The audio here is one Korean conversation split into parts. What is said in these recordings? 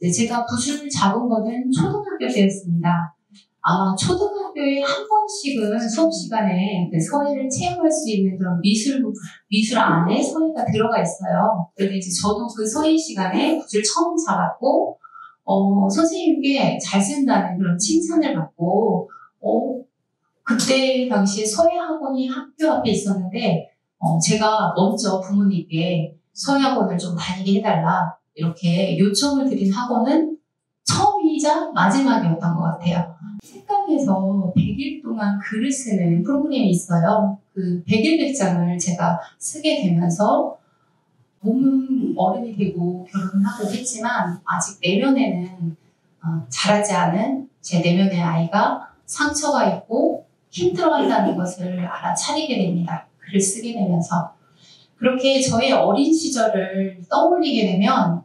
네, 제가 붓을 잡은 거는 초등학교 때였습니다. 아마 초등학교에 한 번씩은 수업 시간에 그 서예를 체험할 수 있는 그런 미술 안에 서예가 들어가 있어요. 그런데 이제 저도 그 서예 시간에 붓을 처음 잡았고, 선생님께 잘 쓴다는 그런 칭찬을 받고, 그때 당시에 서예 학원이 학교 앞에 있었는데, 제가 먼저 부모님께 서예 학원을 좀 다니게 해달라, 이렇게 요청을 드린 학원은 처음이자 마지막이었던 것 같아요. 책강에서 100일 동안 글을 쓰는 프로그램이 있어요. 그 100일 백장을 제가 쓰게 되면서 몸은 어른이 되고 결혼하고 했지만 아직 내면에는 자라지 않은 제 내면의 아이가 상처가 있고 힘들어한다는 것을 알아차리게 됩니다. 글을 쓰게 되면서. 그렇게 저의 어린 시절을 떠올리게 되면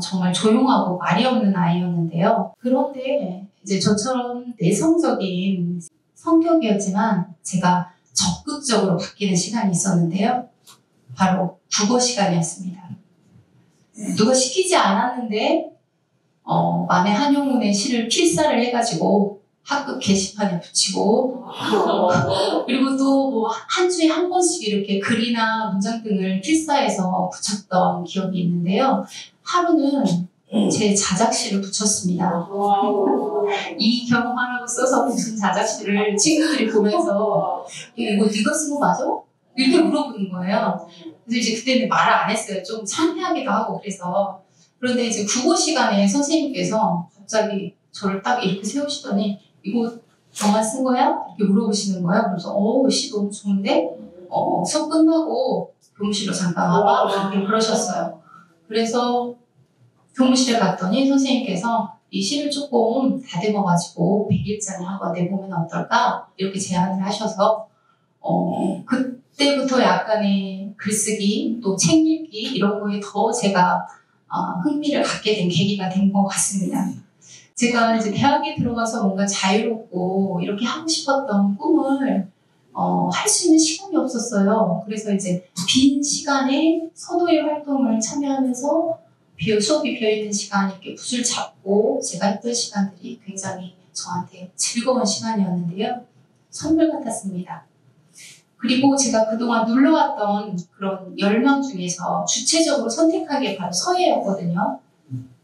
정말 조용하고 말이 없는 아이였는데요. 그런데 이제 저처럼 내성적인 성격이었지만 제가 적극적으로 바뀌는 시간이 있었는데요. 바로 국어 시간이었습니다. 누가 시키지 않았는데 만해 한용운의 시를 필사를 해가지고 학급 게시판에 붙이고 그리고 또 뭐 한 주에 한 번씩 이렇게 글이나 문장 등을 필사해서 붙였던 기억이 있는데요. 하루는 제 자작시를 붙였습니다. 이 경험하라고 써서 붙인 자작시를 친구들이 보면서 이거 네가 쓴 거 맞아? 이렇게 물어보는 거예요. 그래서 이제 그때는 말을 안 했어요. 좀 창피하기도 하고 그래서. 그런데 이제 국어 시간에 선생님께서 갑자기 저를 딱 이렇게 세우시더니 이거 너만 쓴 거야? 이렇게 물어보시는 거예요. 그래서 시 너무 좋은데? 수업 끝나고 교무실로 잠깐 와봐. 이렇게 그러셨어요. 그래서 교무실에 갔더니 선생님께서 이 시를 조금 다듬어가지고 100일짜리 한번 내보면 어떨까? 이렇게 제안을 하셔서 그때부터 약간의 글쓰기, 또 책 읽기 이런 거에 더 제가 흥미를 갖게 된 계기가 된 것 같습니다. 제가 이제 대학에 들어가서 뭔가 자유롭고 이렇게 하고 싶었던 꿈을 할 수 있는 시간이 없었어요. 그래서 이제 빈 시간에 서도의 활동을 참여하면서 수업이 비어있는 시간 이렇게 붓을 잡고 제가 했던 시간들이 굉장히 저한테 즐거운 시간이었는데요. 선물 같았습니다. 그리고 제가 그동안 눌러왔던 그런 열망 중에서 주체적으로 선택한 게 바로 서예였거든요.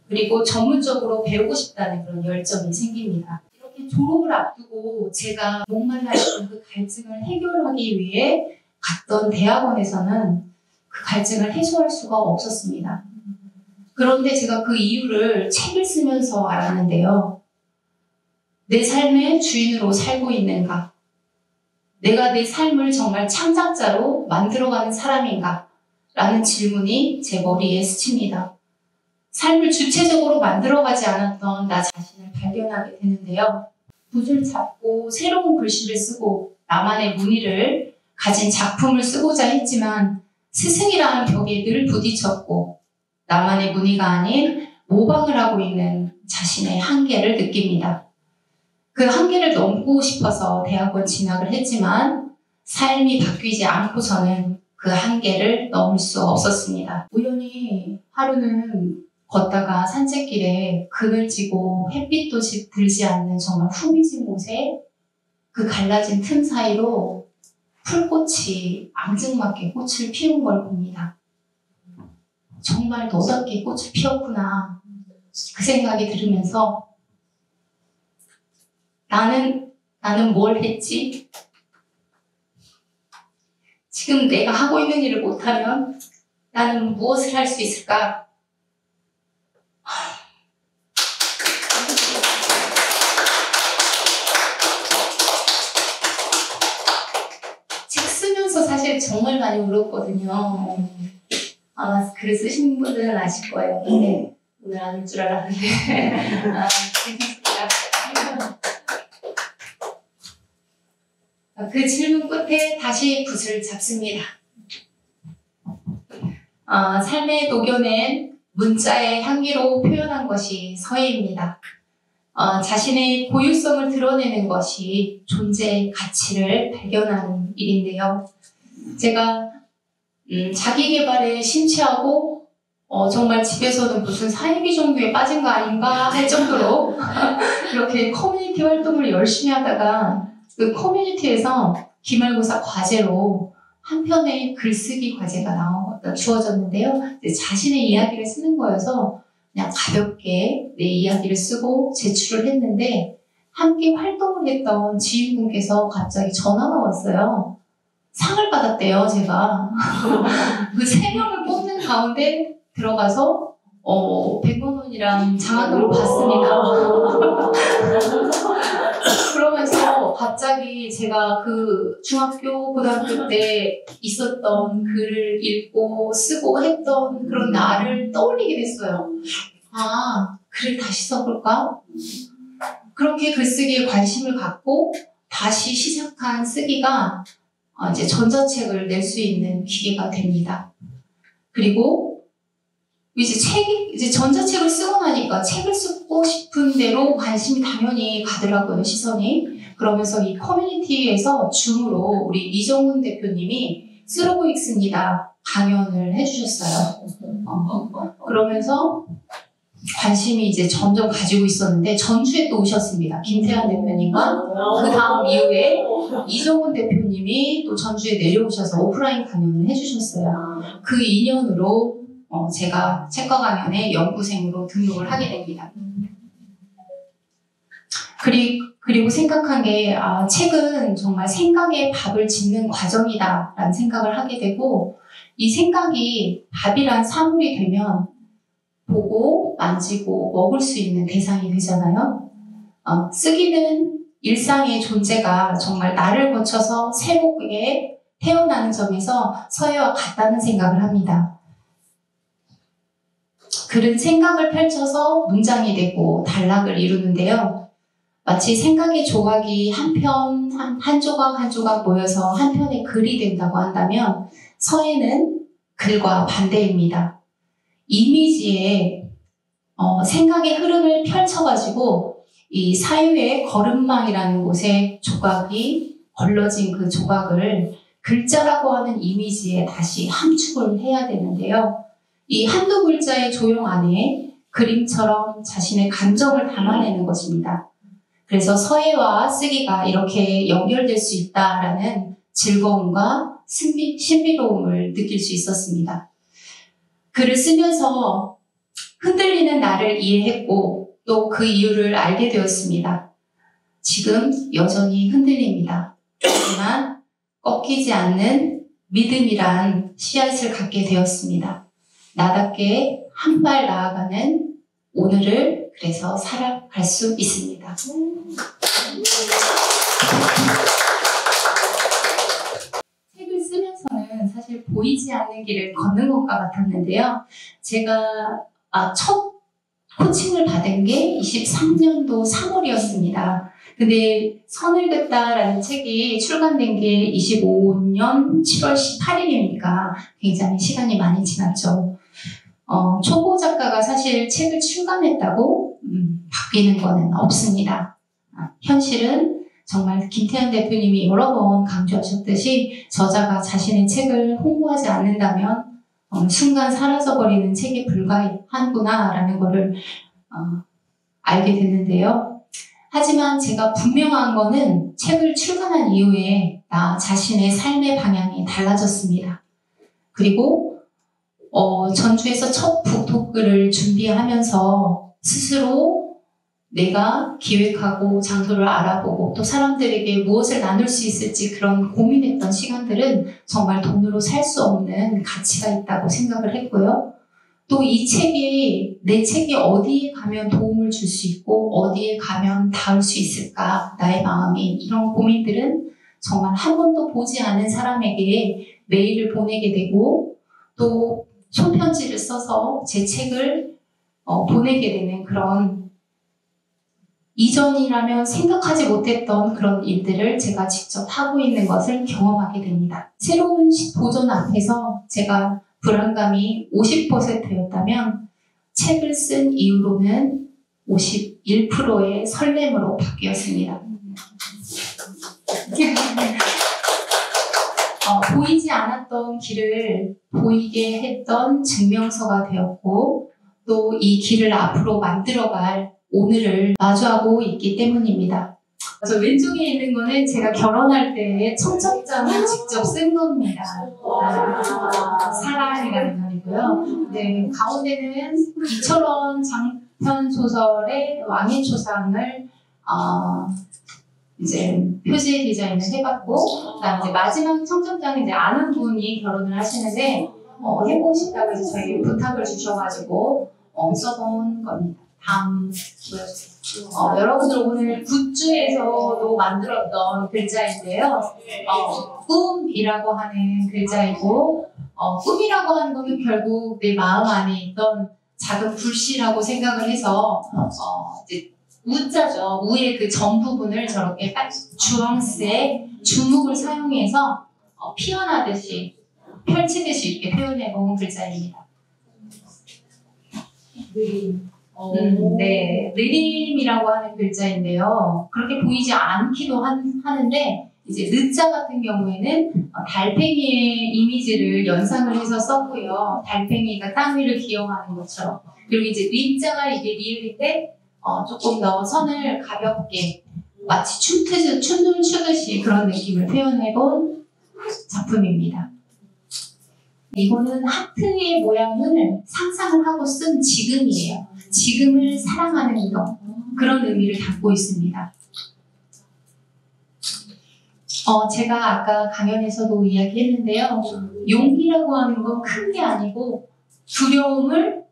그리고 전문적으로 배우고 싶다는 그런 열정이 생깁니다. 이렇게 졸업을 앞두고 제가 목말라했던 그 갈증을 해결하기 위해 갔던 대학원에서는 그 갈증을 해소할 수가 없었습니다. 그런데 제가 그 이유를 책을 쓰면서 알았는데요. 내 삶의 주인으로 살고 있는가? 내가 내 삶을 정말 창작자로 만들어가는 사람인가? 라는 질문이 제 머리에 스칩니다. 삶을 주체적으로 만들어가지 않았던 나 자신을 발견하게 되는데요. 붓을 잡고 새로운 글씨를 쓰고 나만의 무늬를 가진 작품을 쓰고자 했지만 스승이라는 벽에 늘 부딪혔고 나만의 무늬가 아닌 모방을 하고 있는 자신의 한계를 느낍니다. 그 한계를 넘고 싶어서 대학원 진학을 했지만 삶이 바뀌지 않고서는 그 한계를 넘을 수 없었습니다. 우연히 하루는 걷다가 산책길에 그늘지고 햇빛도 들지 않는 정말 후미진 곳에 그 갈라진 틈 사이로 풀꽃이 앙증맞게 꽃을 피운 걸 봅니다. 정말 너답게 꽃을 피웠구나. 그 생각이 들으면서 나는 뭘 했지? 지금 내가 하고 있는 일을 못하면 나는 무엇을 할 수 있을까? 책 쓰면서 사실 정말 많이 울었거든요. 아마 글을 쓰신 분들은 아실 거예요. 근데 오늘 안 울 줄 알았는데 괜찮습니다. 그 질문 끝에 다시 붓을 잡습니다. 삶에 녹여낸 문자의 향기로 표현한 것이 서예입니다. 자신의 고유성을 드러내는 것이 존재의 가치를 발견하는 일인데요. 제가 자기 개발에 심취하고 정말 집에서는 무슨 사이비 종교에 빠진 거 아닌가 할 정도로 이렇게 커뮤니티 활동을 열심히 하다가 그 커뮤니티에서 기말고사 과제로 한 편의 글쓰기 과제가 주어졌는데요. 자신의 이야기를 쓰는 거여서 그냥 가볍게 내 이야기를 쓰고 제출을 했는데 함께 활동을 했던 지인분께서 갑자기 전화가 왔어요. 상을 받았대요, 제가. 그 3명을 뽑는 가운데 들어가서 100만 원이랑 장학금을 받습니다. 그러면서 갑자기 제가 그 중학교, 고등학교 때 있었던 글을 읽고 쓰고 했던 그런 나를 떠올리게 됐어요. 아, 글을 다시 써볼까? 그렇게 글쓰기에 관심을 갖고 다시 시작한 쓰기가 이제 전자책을 낼 수 있는 기회가 됩니다. 그리고 이제 전자책을 쓰고 나니까 책을 쓰고 싶은 대로 관심이 당연히 가더라고요, 시선이. 그러면서 이 커뮤니티에서 줌으로 우리 이정훈 대표님이 쓰러고 읽습니다 강연을 해주셨어요. 그러면서 관심이 이제 점점 가지고 있었는데 전주에 또 오셨습니다. 김태환 대표님과 그 다음 이후에 이정훈 대표님이 또 전주에 내려오셔서 오프라인 강연을 해주셨어요. 그 인연으로 제가 책과 강연의 연구생으로 등록을 하게 됩니다. 그리고 생각한 게 책은 정말 생각의 밥을 짓는 과정이다 라는 생각을 하게 되고 이 생각이 밥이란 사물이 되면 보고 만지고 먹을 수 있는 대상이 되잖아요. 쓰기는 일상의 존재가 정말 나를 거쳐서 새롭게 태어나는 점에서 서예와 같다는 생각을 합니다. 글은 생각을 펼쳐서 문장이 되고 단락을 이루는데요. 마치 생각의 조각이 한 조각 한 조각 모여서 한 편의 글이 된다고 한다면 서예는 글과 반대입니다. 이미지에 생각의 흐름을 펼쳐가지고 이 사유의 거름망이라는 곳에 조각이 걸러진 그 조각을 글자라고 하는 이미지에 다시 함축을 해야 되는데요. 이 한두 글자의 조형 안에 그림처럼 자신의 감정을 담아내는 것입니다. 그래서 서예와 쓰기가 이렇게 연결될 수 있다라는 즐거움과 신비로움을 느낄 수 있었습니다. 글을 쓰면서 흔들리는 나를 이해했고 또 그 이유를 알게 되었습니다. 지금 여전히 흔들립니다. 하지만 꺾이지 않는 믿음이란 씨앗을 갖게 되었습니다. 나답게 한 발 나아가는 오늘을 그래서 살아갈 수 있습니다. 책을 쓰면서는 사실 보이지 않는 길을 걷는 것과 같았는데요. 제가 첫 코칭을 받은 게 23년도 3월이었습니다. 근데 선을 긋다라는 책이 출간된 게 25년 7월 18일이니까 굉장히 시간이 많이 지났죠. 초보 작가가 사실 책을 출간했다고 바뀌는 거는 없습니다. 현실은 정말 김태환 대표님이 여러 번 강조하셨듯이 저자가 자신의 책을 홍보하지 않는다면 순간 사라져버리는 책에 불과하구나라는 거를 알게 됐는데요. 하지만 제가 분명한 거는 책을 출간한 이후에 나 자신의 삶의 방향이 달라졌습니다. 그리고 전주에서 첫 북토크를 준비하면서 스스로 내가 기획하고 장소를 알아보고 또 사람들에게 무엇을 나눌 수 있을지 그런 고민했던 시간들은 정말 돈으로 살 수 없는 가치가 있다고 생각을 했고요. 또 이 책이 내 책이 어디에 가면 도움을 줄 수 있고 어디에 가면 닿을 수 있을까 나의 마음이 이런 고민들은 정말 한 번도 보지 않은 사람에게 메일을 보내게 되고 또 손편지를 써서 제 책을 보내게 되는 그런 이전이라면 생각하지 못했던 그런 일들을 제가 직접 하고 있는 것을 경험하게 됩니다. 새로운 도전 앞에서 제가 불안감이 50%였다면 책을 쓴 이후로는 51%의 설렘으로 바뀌었습니다. 보이지 않았던 길을 보이게 했던 증명서가 되었고 또 이 길을 앞으로 만들어갈 오늘을 마주하고 있기 때문입니다. 저 왼쪽에 있는 거는 제가 결혼할 때 청첩장을 직접 쓴 겁니다. 사랑이라는 말이고요. 네, 가운데는 이철원 장편 소설의 왕의 초상을 이제 표지 디자인을 해봤고, 그다음 이제 마지막 청첩장은 이제 아는 분이 결혼을 하시는데 해보고 싶다고 해서 저희 부탁을 주셔가지고 써본 겁니다. 다음 보여주세요. 여러분들 오늘 굿즈에서도 만들었던 글자인데요. 꿈이라고 하는 글자이고, 꿈이라고 하는 거는 결국 내 마음 안에 있던 작은 불씨라고 생각을 해서 이제 우자죠. 우의 그 전 부분을 저렇게 주황색 주묵을 사용해서 피어나듯이 펼치듯이 이렇게 표현해 본 글자입니다. 네, 느림이라고 하는 글자인데요. 그렇게 보이지 않기도 하는데 이제 느자 같은 경우에는 달팽이의 이미지를 연상을 해서 썼고요. 달팽이가 땅 위를 기어가는 것처럼. 그리고 이제 림자가 이게 리을인데 조금 더 선을 가볍게 마치 춤을 추듯이 그런 느낌을 표현해본 작품입니다. 이거는 하트의 모양을 상상을 하고 쓴 지금이에요. 지금을 사랑하는 것, 그런 의미를 담고 있습니다. 제가 아까 강연에서도 이야기했는데요. 용기라고 하는 건 큰 게 아니고 두려움을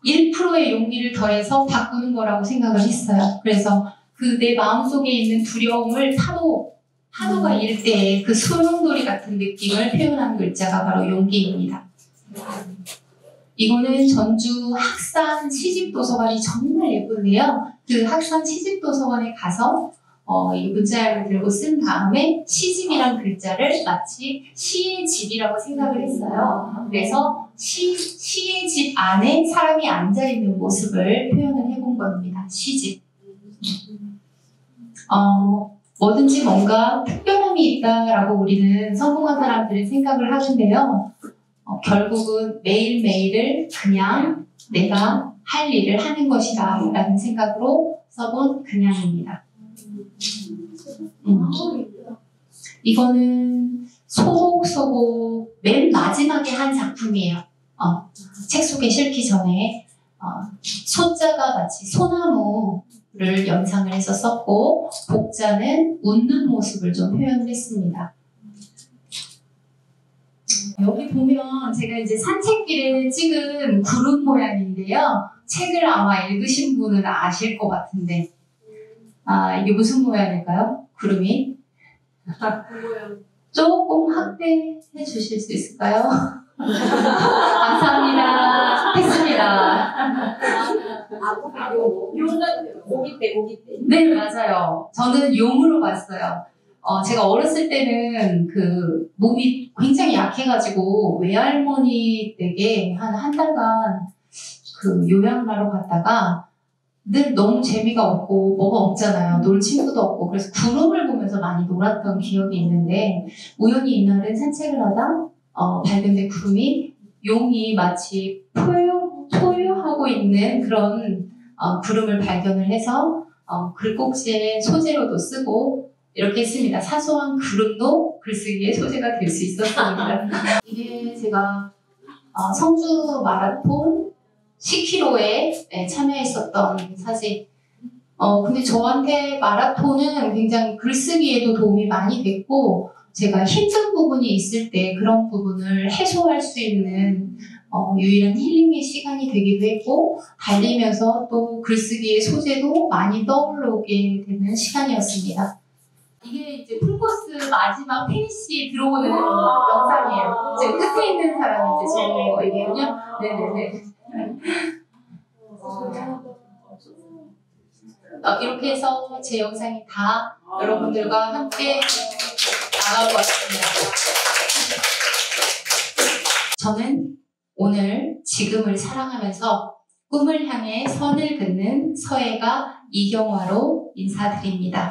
1%의 용기를 더해서 바꾸는 거라고 생각을 했어요. 그래서 그 내 마음속에 있는 두려움을 파도가 일 때의 그 소용돌이 같은 느낌을 표현한 글자가 바로 용기입니다. 이거는 전주 학산 시집도서관이 정말 예쁜데요. 그 학산 시집도서관에 가서 이 문자를 들고 쓴 다음에 시집이란 글자를 마치 시의 집이라고 생각을 했어요. 그래서 시의 집 안에 사람이 앉아있는 모습을 표현을 해본 겁니다. 시집. 뭐든지 뭔가 특별함이 있다라고 우리는 성공한 사람들이 생각을 하는데요. 결국은 매일매일을 그냥 내가 할 일을 하는 것이다 라는 생각으로 써본 그냥입니다. 이거는 소곡 맨 마지막에 한 작품이에요. 책 속에 실기 전에 소자가 마치 소나무를 연상을 해서 썼고 복자는 웃는 모습을 좀 표현을 했습니다. 여기 보면 제가 이제 산책길에 찍은 구름 모양인데요. 책을 아마 읽으신 분은 아실 것 같은데 이게 무슨 모양일까요? 구름이? 조금 확대해 주실 수 있을까요? 감사합니다. 했습니다. 오기때. 네, 맞아요. 저는 용으로 봤어요. 제가 어렸을 때는 그 몸이 굉장히 약해가지고 외할머니 댁에 한 달간 그 요양을 하러 갔다가 늘 너무 재미가 없고 뭐가 없잖아요. 놀 친구도 없고 그래서 구름을 보면서 많이 놀았던 기억이 있는데 우연히 이날은 산책을 하다 발견된 구름이 용이 마치 포효하고 있는 그런 구름을 발견을 해서 글꼭지에 소재로도 쓰고 이렇게 했습니다. 사소한 구름도 글쓰기의 소재가 될 수 있었습니다. 이게 제가 성주 마라톤 10km에 참여했었던 사진. 근데 저한테 마라톤은 굉장히 글쓰기에도 도움이 많이 됐고 제가 힘든 부분이 있을 때 그런 부분을 해소할 수 있는 유일한 힐링의 시간이 되기도 했고 달리면서 또 글쓰기의 소재도 많이 떠오르게 되는 시간이었습니다. 이게 이제 풀코스 마지막 피니시 들어오는 영상이에요. 제 끝에 있는 사람이 이제 제 얘기거든요. 네네네. 이렇게 해서 제 영상이 다 여러분들과 함께 나갈 것 같습니다. 저는 오늘 지금을 사랑하면서 꿈을 향해 선을 긋는 서예가 이경화로 인사드립니다.